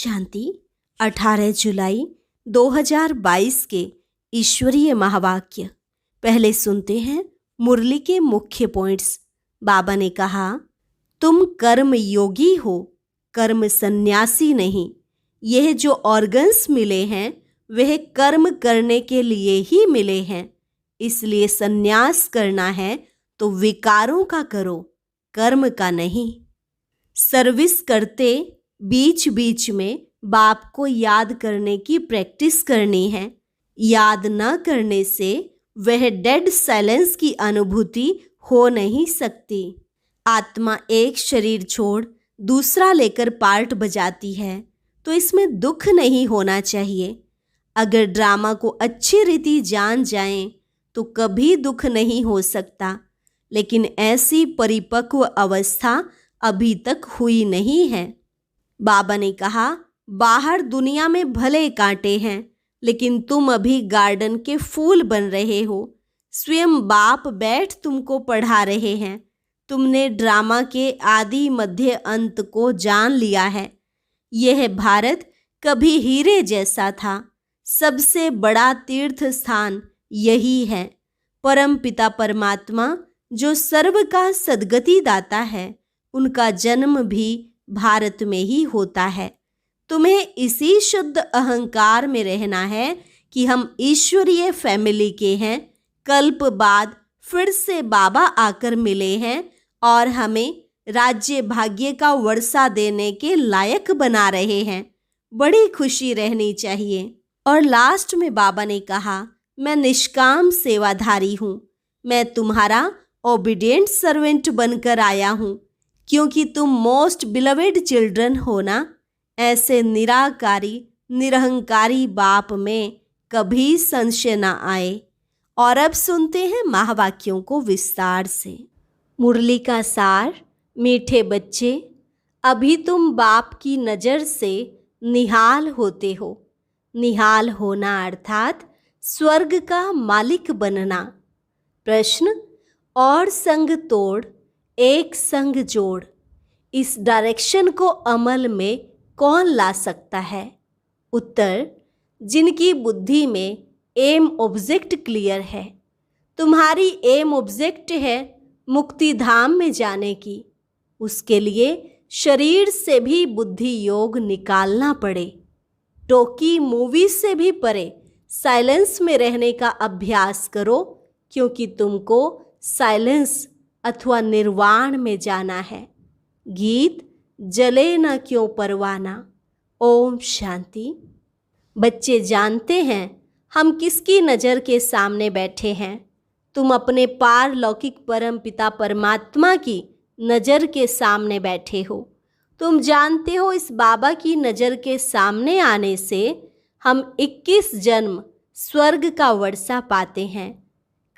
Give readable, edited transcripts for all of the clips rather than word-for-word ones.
शांति 18 जुलाई 2022 के ईश्वरीय महावाक्य। पहले सुनते हैं मुरली के मुख्य पॉइंट्स। बाबा ने कहा, तुम कर्म योगी हो, कर्म सन्यासी नहीं। यह जो ऑर्गन्स मिले हैं वह कर्म करने के लिए ही मिले हैं, इसलिए सन्यास करना है तो विकारों का करो, कर्म का नहीं। सर्विस करते बीच बीच में बाप को याद करने की प्रैक्टिस करनी है। याद न करने से वह डेड साइलेंस की अनुभूति हो नहीं सकती। आत्मा एक शरीर छोड़ दूसरा लेकर पार्ट बजाती है तो इसमें दुख नहीं होना चाहिए। अगर ड्रामा को अच्छी रीति जान जाएं तो कभी दुख नहीं हो सकता, लेकिन ऐसी परिपक्व अवस्था अभी तक हुई नहीं है। बाबा ने कहा, बाहर दुनिया में भले कांटे हैं, लेकिन तुम अभी गार्डन के फूल बन रहे हो। स्वयं बाप बैठ तुमको पढ़ा रहे हैं। तुमने ड्रामा के आदि मध्य अंत को जान लिया है। यह भारत कभी हीरे जैसा था। सबसे बड़ा तीर्थ स्थान यही है। परम पिता परमात्मा जो सर्व का सद्गति दाता है, उनका जन्म भी भारत में ही होता है। तुम्हें इसी शुद्ध अहंकार में रहना है कि हम ईश्वरीय फैमिली के हैं। कल्प बाद फिर से बाबा आकर मिले हैं और हमें राज्य भाग्य का वर्षा देने के लायक बना रहे हैं। बड़ी खुशी रहनी चाहिए। और लास्ट में बाबा ने कहा, मैं निष्काम सेवाधारी हूँ। मैं तुम्हारा ओबीडिएंट सर्वेंट बनकर आया हूँ, क्योंकि तुम मोस्ट बिलवेड चिल्ड्रन हो ना। ऐसे निराकारी निरहंकारी बाप में कभी संशय न आए। और अब सुनते हैं महावाक्यों को विस्तार से। मुरली का सार। मीठे बच्चे, अभी तुम बाप की नज़र से निहाल होते हो। निहाल होना अर्थात स्वर्ग का मालिक बनना। प्रश्न, और संग तोड़ एक संग जोड़, इस डायरेक्शन को अमल में कौन ला सकता है? उत्तर, जिनकी बुद्धि में एम ऑब्जेक्ट क्लियर है। तुम्हारी एम ऑब्जेक्ट है मुक्ति धाम में जाने की। उसके लिए शरीर से भी बुद्धि योग निकालना पड़े। टोकी मूवी से भी परे साइलेंस में रहने का अभ्यास करो, क्योंकि तुमको साइलेंस अथवा निर्वाण में जाना है। गीत, जले न क्यों परवाना। ओम शांति। बच्चे जानते हैं हम किसकी नज़र के सामने बैठे हैं। तुम अपने पारलौकिक परम पिता परमात्मा की नज़र के सामने बैठे हो। तुम जानते हो इस बाबा की नज़र के सामने आने से हम 21 जन्म स्वर्ग का वर्षा पाते हैं।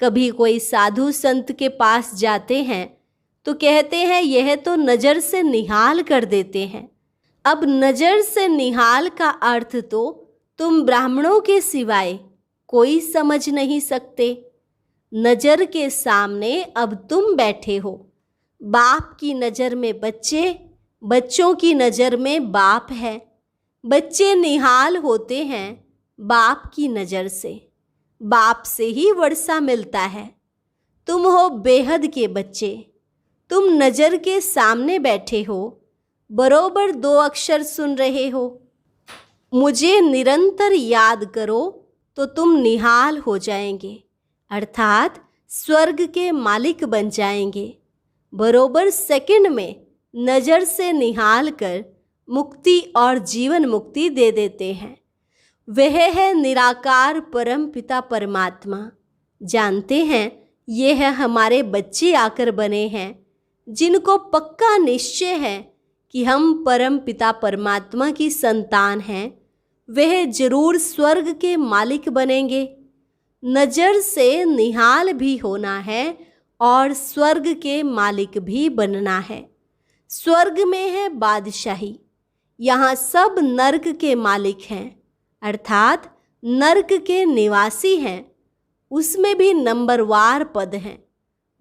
कभी कोई साधु संत के पास जाते हैं तो कहते हैं यह तो नज़र से निहाल कर देते हैं। अब नज़र से निहाल का अर्थ तो तुम ब्राह्मणों के सिवाय कोई समझ नहीं सकते। नज़र के सामने अब तुम बैठे हो। बाप की नज़र में बच्चे, बच्चों की नज़र में बाप है। बच्चे निहाल होते हैं बाप की नज़र से। बाप से ही वर्षा मिलता है। तुम हो बेहद के बच्चे। तुम नज़र के सामने बैठे हो। बरोबर 2 अक्षर सुन रहे हो। मुझे निरंतर याद करो तो तुम निहाल हो जाएंगे, अर्थात स्वर्ग के मालिक बन जाएंगे। बरोबर सेकंड में नज़र से निहाल कर मुक्ति और जीवन मुक्ति दे देते हैं। वह है निराकार परम पिता परमात्मा। जानते हैं ये है हमारे बच्चे आकर बने हैं, जिनको पक्का निश्चय है कि हम परम पिता परमात्मा की संतान हैं। वह जरूर स्वर्ग के मालिक बनेंगे। नज़र से निहाल भी होना है और स्वर्ग के मालिक भी बनना है। स्वर्ग में है बादशाही। यहाँ सब नर्क के मालिक हैं, अर्थात नर्क के निवासी हैं। उसमें भी नंबरवार पद हैं।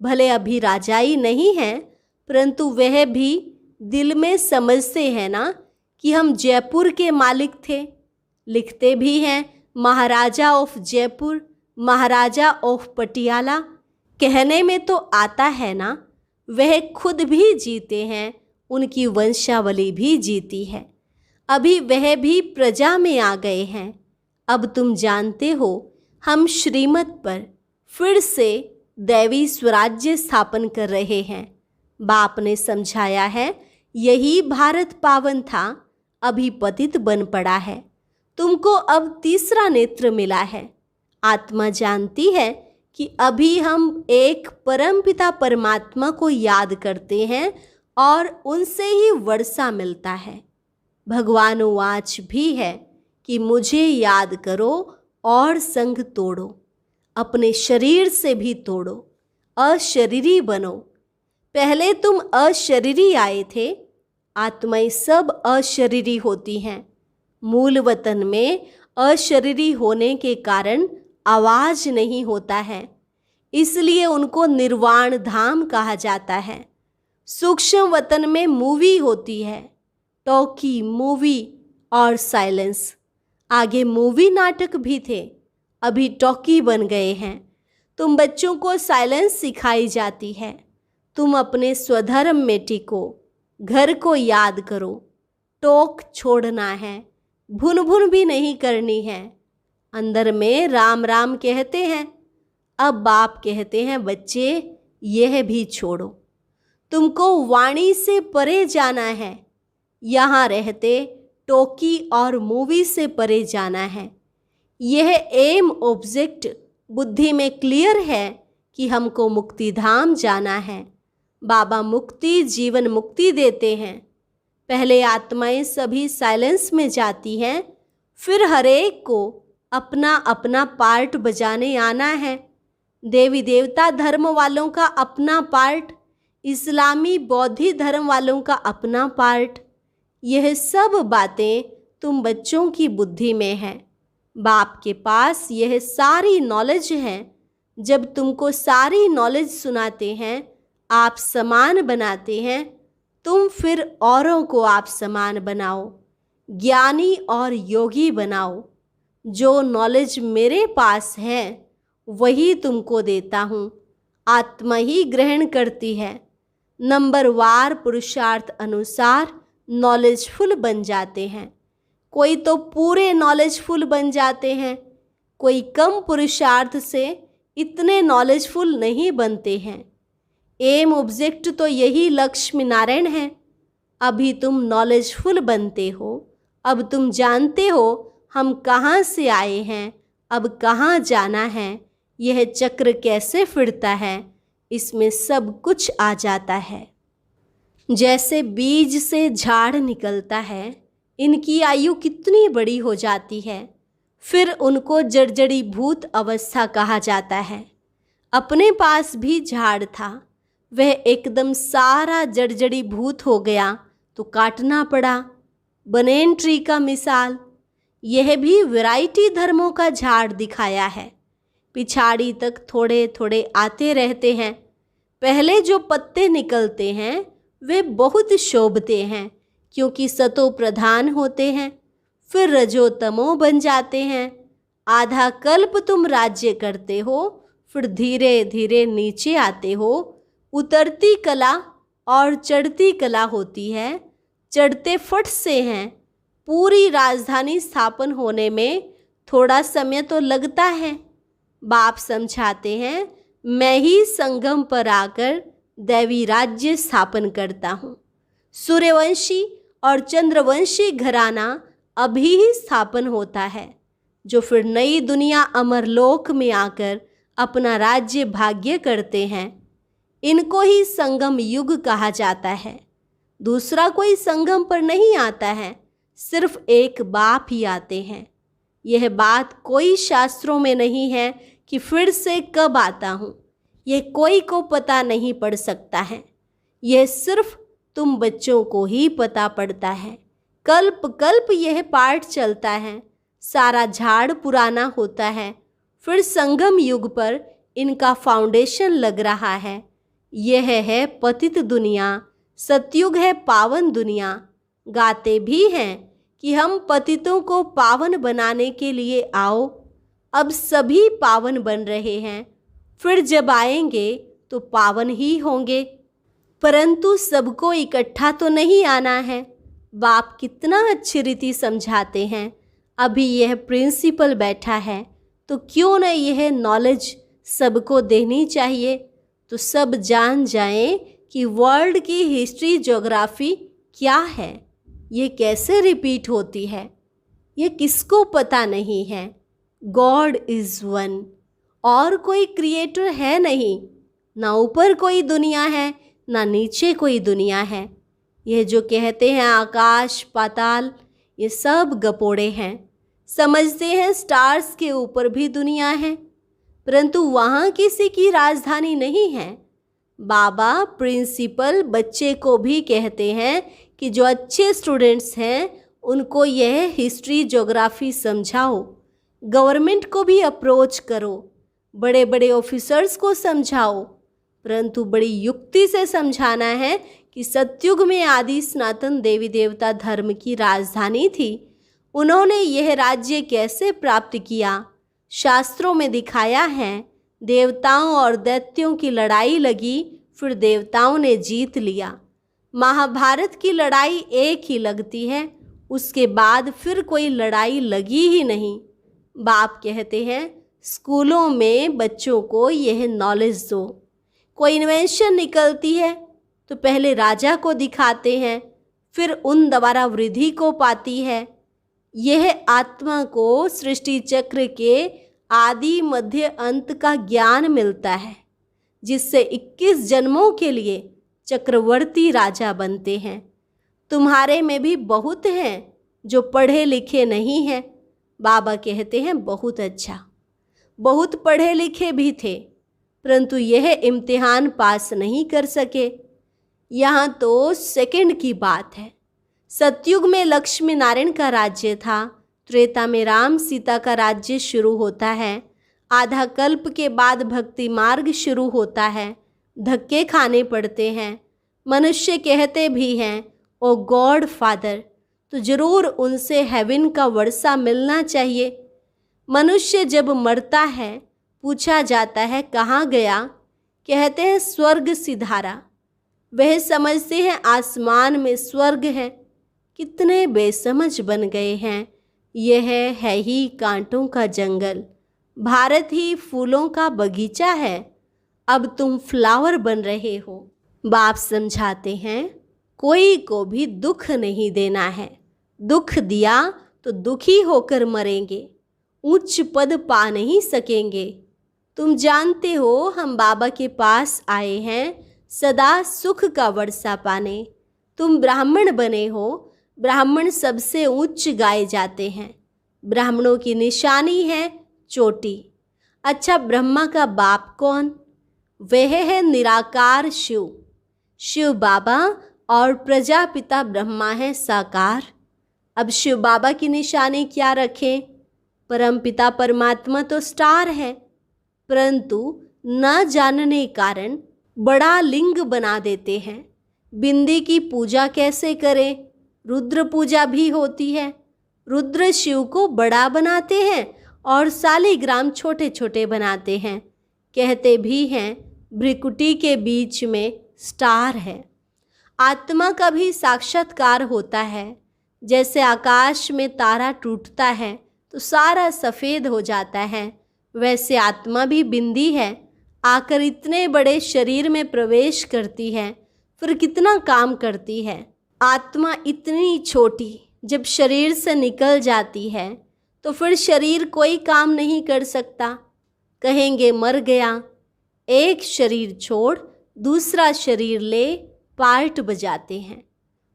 भले अभी राजाई नहीं हैं, परंतु वह भी दिल में समझते हैं ना कि हम जयपुर के मालिक थे। लिखते भी हैं महाराजा ऑफ जयपुर, महाराजा ऑफ पटियाला। कहने में तो आता है ना, वह खुद भी जीते हैं, उनकी वंशावली भी जीती है। अभी वह भी प्रजा में आ गए हैं। अब तुम जानते हो हम श्रीमत पर फिर से दैवी स्वराज्य स्थापन कर रहे हैं। बाप ने समझाया है, यही भारत पावन था, अभी पतित बन पड़ा है। तुमको अब तीसरा नेत्र मिला है। आत्मा जानती है कि अभी हम एक परमपिता परमात्मा को याद करते हैं और उनसे ही वर्षा मिलता है। भगवान वाच भी है कि मुझे याद करो और संग तोड़ो, अपने शरीर से भी तोड़ो, अशरीरी बनो। पहले तुम अशरीरी आए थे, आत्माएं सब अशरीरी होती हैं। मूल वतन में अशरीरी होने के कारण आवाज नहीं होता है, इसलिए उनको निर्वाण धाम कहा जाता है। सूक्ष्म वतन में मूवी होती है, टॉकी, मूवी और साइलेंस। आगे मूवी नाटक भी थे, अभी टॉकी बन गए हैं। तुम बच्चों को साइलेंस सिखाई जाती है। तुम अपने स्वधर्म में टिको, घर को याद करो, टोक छोड़ना है, भुन भुन भी नहीं करनी है। अंदर में राम राम कहते हैं। अब बाप कहते हैं, बच्चे यह भी छोड़ो, तुमको वाणी से परे जाना है। यहाँ रहते टोकी और मूवी से परे जाना है। यह एम ऑब्जेक्ट बुद्धि में क्लियर है कि हमको मुक्ति धाम जाना है। बाबा मुक्ति, जीवन मुक्ति देते हैं। पहले आत्माएं सभी साइलेंस में जाती हैं, फिर हर एक को अपना अपना पार्ट बजाने आना है। देवी देवता धर्म वालों का अपना पार्ट, इस्लामी बौद्धी धर्म वालों का अपना पार्ट। यह सब बातें तुम बच्चों की बुद्धि में है। बाप के पास यह सारी नॉलेज है। जब तुमको सारी नॉलेज सुनाते हैं, आप समान बनाते हैं, तुम फिर औरों को आप समान बनाओ, ज्ञानी और योगी बनाओ। जो नॉलेज मेरे पास है वही तुमको देता हूँ, आत्मा ही ग्रहण करती है। नंबरवार पुरुषार्थ अनुसार नॉलेजफुल बन जाते हैं। कोई तो पूरे नॉलेजफुल बन जाते हैं, कोई कम पुरुषार्थ से इतने नॉलेजफुल नहीं बनते हैं। एम ऑब्जेक्ट तो यही लक्ष्मी नारायण है। अभी तुम नॉलेजफुल बनते हो। अब तुम जानते हो हम कहाँ से आए हैं, अब कहाँ जाना है, यह चक्र कैसे फिरता है, इसमें सब कुछ आ जाता है। जैसे बीज से झाड़ निकलता है, इनकी आयु कितनी बड़ी हो जाती है, फिर उनको जड़जड़ी भूत अवस्था कहा जाता है। अपने पास भी झाड़ था, वह एकदम सारा जड़जड़ी भूत हो गया तो काटना पड़ा। बनेन ट्री का मिसाल, यह भी वैरायटी धर्मों का झाड़ दिखाया है। पिछाड़ी तक थोड़े थोड़े आते रहते हैं। पहले जो पत्ते निकलते हैं वे बहुत शोभते हैं, क्योंकि सतो प्रधान होते हैं। फिर रजो तमो बन जाते हैं। आधा कल्प तुम राज्य करते हो, फिर धीरे धीरे नीचे आते हो। उतरती कला और चढ़ती कला होती है। चढ़ते फट से हैं। पूरी राजधानी स्थापन होने में थोड़ा समय तो लगता है। बाप समझाते हैं, मैं ही संगम पर आकर दैवी राज्य स्थापन करता हूँ। सूर्यवंशी और चंद्रवंशी घराना अभी ही स्थापन होता है, जो फिर नई दुनिया अमरलोक में आकर अपना राज्य भाग्य करते हैं। इनको ही संगम युग कहा जाता है। दूसरा कोई संगम पर नहीं आता है, सिर्फ एक बाप ही आते हैं। यह बात कोई शास्त्रों में नहीं है कि फिर से कब आता हूँ, यह कोई को पता नहीं पड़ सकता है। यह सिर्फ तुम बच्चों को ही पता पड़ता है। कल्प कल्प यह पाठ चलता है। सारा झाड़ पुराना होता है, फिर संगम युग पर इनका फाउंडेशन लग रहा है। यह है पतित दुनिया, सतयुग है पावन दुनिया। गाते भी हैं कि हम पतितों को पावन बनाने के लिए आओ। अब सभी पावन बन रहे हैं, फिर जब आएंगे तो पावन ही होंगे। परंतु सबको इकट्ठा तो नहीं आना है। बाप कितना अच्छी रीति समझाते हैं। अभी यह प्रिंसिपल बैठा है तो क्यों न यह नॉलेज सबको देनी चाहिए, तो सब जान जाएं कि वर्ल्ड की हिस्ट्री ज्योग्राफी क्या है, ये कैसे रिपीट होती है, ये किसको पता नहीं है। गॉड इज़ वन, और कोई क्रिएटर है नहीं। ना ऊपर कोई दुनिया है ना नीचे कोई दुनिया है। ये जो कहते हैं आकाश पाताल, ये सब गपोड़े हैं। समझते हैं स्टार्स के ऊपर भी दुनिया है, परंतु वहाँ किसी की राजधानी नहीं है। बाबा प्रिंसिपल बच्चे को भी कहते हैं कि जो अच्छे स्टूडेंट्स हैं उनको यह हिस्ट्री ज्योग्राफी समझाओ। गवर्नमेंट को भी अप्रोच करो, बड़े बड़े ऑफिसर्स को समझाओ, परंतु बड़ी युक्ति से समझाना है कि सतयुग में आदि सनातन देवी देवता धर्म की राजधानी थी। उन्होंने यह राज्य कैसे प्राप्त किया, शास्त्रों में दिखाया है। देवताओं और दैत्यों की लड़ाई लगी, फिर देवताओं ने जीत लिया। महाभारत की लड़ाई एक ही लगती है, उसके बाद फिर कोई लड़ाई लगी ही नहीं। बाप कहते हैं स्कूलों में बच्चों को यह नॉलेज दो। कोई इन्वेंशन निकलती है तो पहले राजा को दिखाते हैं, फिर उन द्वारा वृद्धि को पाती है। यह आत्मा को सृष्टि चक्र के आदि मध्य अंत का ज्ञान मिलता है, जिससे 21 जन्मों के लिए चक्रवर्ती राजा बनते हैं। तुम्हारे में भी बहुत हैं जो पढ़े लिखे नहीं हैं। बाबा कहते हैं बहुत अच्छा, बहुत पढ़े लिखे भी थे, परंतु यह इम्तिहान पास नहीं कर सके। यहाँ तो सेकंड की बात है। सतयुग में लक्ष्मी नारायण का राज्य था, त्रेता में राम सीता का राज्य शुरू होता है, आधा कल्प के बाद भक्ति मार्ग शुरू होता है। धक्के खाने पड़ते हैं। मनुष्य कहते भी हैं ओ गॉड फादर, तो जरूर उनसे हेवन का वर्षा मिलना चाहिए। मनुष्य जब मरता है पूछा जाता है कहाँ गया, कहते हैं स्वर्ग सिधारा। वह समझते हैं आसमान में स्वर्ग है। कितने बेसमझ बन गए हैं। यह है ही कांटों का जंगल, भारत ही फूलों का बगीचा है। अब तुम फ्लावर बन रहे हो। बाप समझाते हैं कोई को भी दुख नहीं देना है। दुख दिया तो दुखी होकर मरेंगे, उच्च पद पा नहीं सकेंगे। तुम जानते हो हम बाबा के पास आए हैं सदा सुख का वर्षा पाने। तुम ब्राह्मण बने हो, ब्राह्मण सबसे उच्च गाए जाते हैं। ब्राह्मणों की निशानी है चोटी। अच्छा, ब्रह्मा का बाप कौन? वह है निराकार शिव। शिव बाबा और प्रजापिता ब्रह्मा है साकार। अब शिव बाबा की निशानी क्या रखें? परमपिता परमात्मा तो स्टार है, परंतु न जानने कारण बड़ा लिंग बना देते हैं। बिंदी की पूजा कैसे करें? रुद्र पूजा भी होती है। रुद्र शिव को बड़ा बनाते हैं और शालिग्राम छोटे छोटे बनाते हैं। कहते भी हैं भ्रिकुटी के बीच में स्टार है। आत्मा का भी साक्षात्कार होता है। जैसे आकाश में तारा टूटता है तो सारा सफ़ेद हो जाता है, वैसे आत्मा भी बिंदी है, आकर इतने बड़े शरीर में प्रवेश करती है, फिर कितना काम करती है। आत्मा इतनी छोटी जब शरीर से निकल जाती है तो फिर शरीर कोई काम नहीं कर सकता। कहेंगे मर गया। एक शरीर छोड़ दूसरा शरीर ले पार्ट बजाते हैं,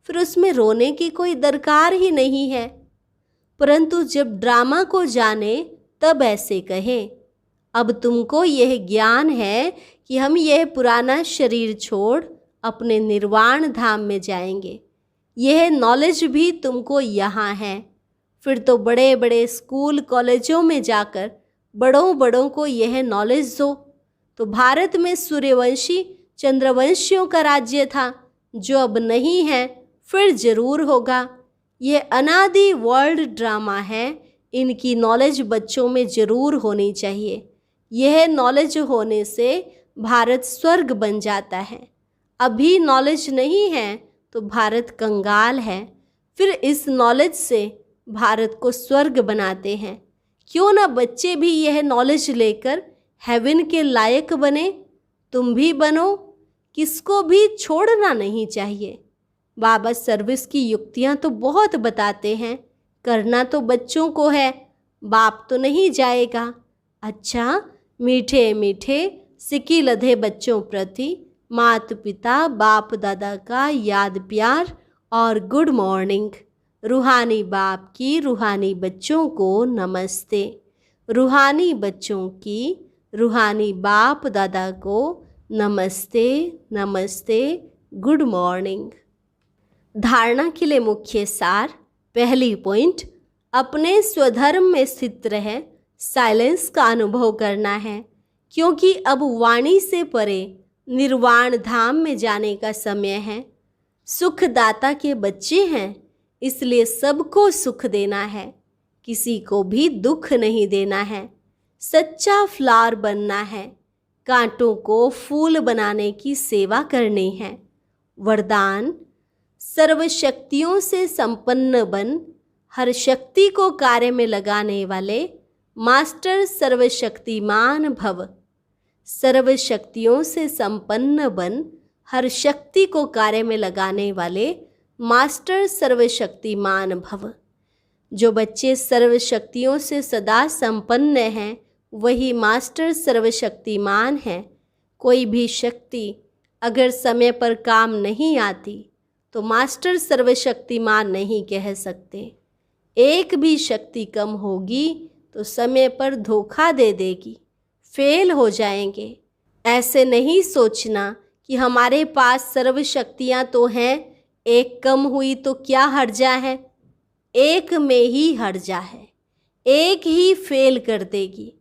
फिर उसमें रोने की कोई दरकार ही नहीं है। परंतु जब ड्रामा को जाने तब ऐसे कहें। अब तुमको यह ज्ञान है कि हम यह पुराना शरीर छोड़ अपने निर्वाण धाम में जाएंगे। यह नॉलेज भी तुमको यहाँ है। फिर तो बड़े बड़े स्कूल कॉलेजों में जाकर बड़ों बड़ों को यह नॉलेज दो। तो भारत में सूर्यवंशी चंद्रवंशियों का राज्य था, जो अब नहीं है, फिर जरूर होगा। यह अनादि वर्ल्ड ड्रामा है, इनकी नॉलेज बच्चों में जरूर होनी चाहिए। यह नॉलेज होने से भारत स्वर्ग बन जाता है। अभी नॉलेज नहीं है तो भारत कंगाल है, फिर इस नॉलेज से भारत को स्वर्ग बनाते हैं। क्यों ना बच्चे भी यह नॉलेज लेकर हेवन के लायक बने। तुम भी बनो, किसको भी छोड़ना नहीं चाहिए। बाबा सर्विस की युक्तियां तो बहुत बताते हैं, करना तो बच्चों को है, बाप तो नहीं जाएगा। अच्छा, मीठे मीठे सिक्की लधे बच्चों प्रति माता पिता बाप दादा का याद प्यार और गुड मॉर्निंग। रूहानी बाप की रूहानी बच्चों को नमस्ते। रूहानी बच्चों की रूहानी बाप दादा को नमस्ते नमस्ते, गुड मॉर्निंग। धारणा के लिए मुख्य सार। पहली पॉइंट, अपने स्वधर्म में स्थित रहे साइलेंस का अनुभव करना है, क्योंकि अब वाणी से परे निर्वाण धाम में जाने का समय है। सुखदाता के बच्चे हैं, इसलिए सबको सुख देना है, किसी को भी दुख नहीं देना है। सच्चा फ्लावर बनना है, कांटों को फूल बनाने की सेवा करनी है। वरदान, सर्वशक्तियों से संपन्न बन, हर शक्ति को कार्य में लगाने वाले मास्टर सर्वशक्तिमान भव। सर्वशक्तियों से संपन्न बन, हर शक्ति को कार्य में लगाने वाले मास्टर सर्वशक्तिमान भव। जो बच्चे सर्वशक्तियों से सदा संपन्न हैं, वही मास्टर सर्वशक्तिमान हैं। कोई भी शक्ति अगर समय पर काम नहीं आती तो मास्टर सर्वशक्तिमान नहीं कह सकते। एक भी शक्ति कम होगी तो समय पर धोखा दे देगी, फेल हो जाएंगे। ऐसे नहीं सोचना कि हमारे पास सर्व शक्तियाँ तो हैं, एक कम हुई तो क्या हर्जा है। एक में ही हर्जा है, एक ही फेल कर देगी।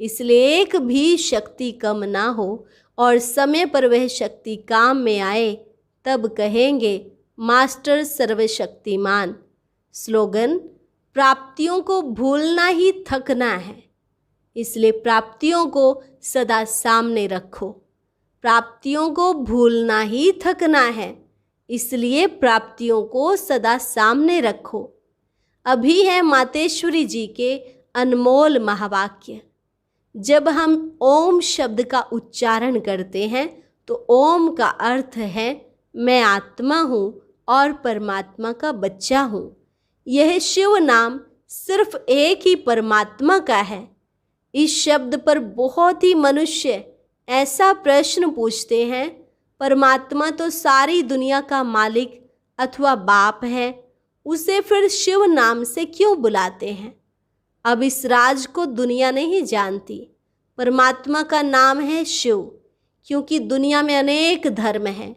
इसलिए एक भी शक्ति कम ना हो और समय पर वह शक्ति काम में आए, तब कहेंगे मास्टर सर्वशक्तिमान। स्लोगन, प्राप्तियों को भूलना ही थकना है, इसलिए प्राप्तियों को सदा सामने रखो। प्राप्तियों को भूलना ही थकना है, इसलिए प्राप्तियों को सदा सामने रखो। अभी है मातेश्वरी जी के अनमोल महावाक्य। जब हम ओम शब्द का उच्चारण करते हैं तो ओम का अर्थ है मैं आत्मा हूँ और परमात्मा का बच्चा हूँ। यह शिव नाम सिर्फ एक ही परमात्मा का है। इस शब्द पर बहुत ही मनुष्य ऐसा प्रश्न पूछते हैं, परमात्मा तो सारी दुनिया का मालिक अथवा बाप है, उसे फिर शिव नाम से क्यों बुलाते हैं। अब इस राज को दुनिया नहीं जानती। परमात्मा का नाम है शिव, क्योंकि दुनिया में अनेक धर्म हैं,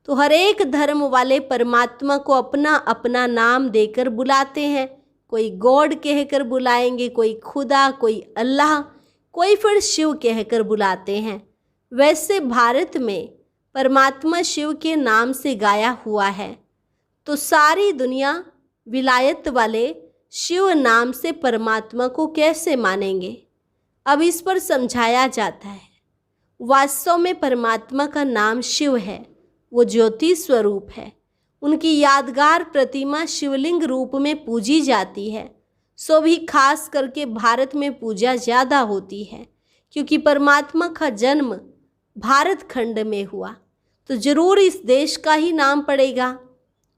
तो हर एक धर्म वाले परमात्मा को अपना अपना नाम देकर बुलाते हैं। कोई गॉड कहकर बुलाएंगे, कोई खुदा, कोई अल्लाह, कोई फिर शिव कहकर बुलाते हैं। वैसे भारत में परमात्मा शिव के नाम से गाया हुआ है, तो सारी दुनिया विलायत वाले शिव नाम से परमात्मा को कैसे मानेंगे। अब इस पर समझाया जाता है। वास्तव में परमात्मा का नाम शिव है, वो ज्योति स्वरूप है। उनकी यादगार प्रतिमा शिवलिंग रूप में पूजी जाती है। सो भी खास करके भारत में पूजा ज़्यादा होती है, क्योंकि परमात्मा का जन्म भारत खंड में हुआ, तो जरूर इस देश का ही नाम पड़ेगा।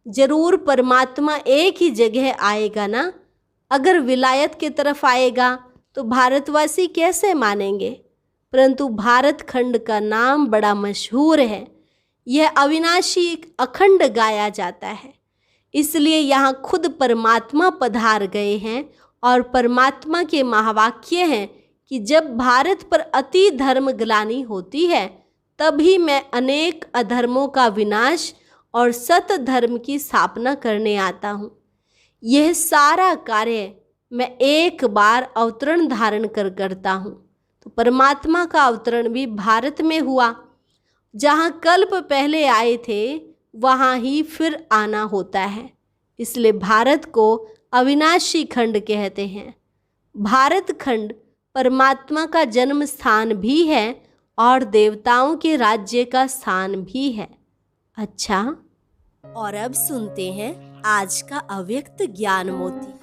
जरूर परमात्मा एक ही जगह आएगा ना। अगर विलायत की तरफ आएगा तो भारतवासी कैसे मानेंगे। परंतु भारत खंड का नाम बड़ा मशहूर है। यह अविनाशी अखंड गाया जाता है, इसलिए यहाँ खुद परमात्मा पधार गए हैं। और परमात्मा के महावाक्य हैं कि जब भारत पर अति धर्म ग्लानि होती है, तभी मैं अनेक अधर्मों का विनाश और सत धर्म की स्थापना करने आता हूँ। यह सारा कार्य मैं एक बार अवतरण धारण कर करता हूँ। तो परमात्मा का अवतरण भी भारत में हुआ। जहाँ कल्प पहले आए थे वहाँ ही फिर आना होता है। इसलिए भारत को अविनाशी खंड कहते हैं। भारत खंड परमात्मा का जन्म स्थान भी है और देवताओं के राज्य का स्थान भी है। अच्छा, और अब सुनते हैं आज का अव्यक्त ज्ञान मोती।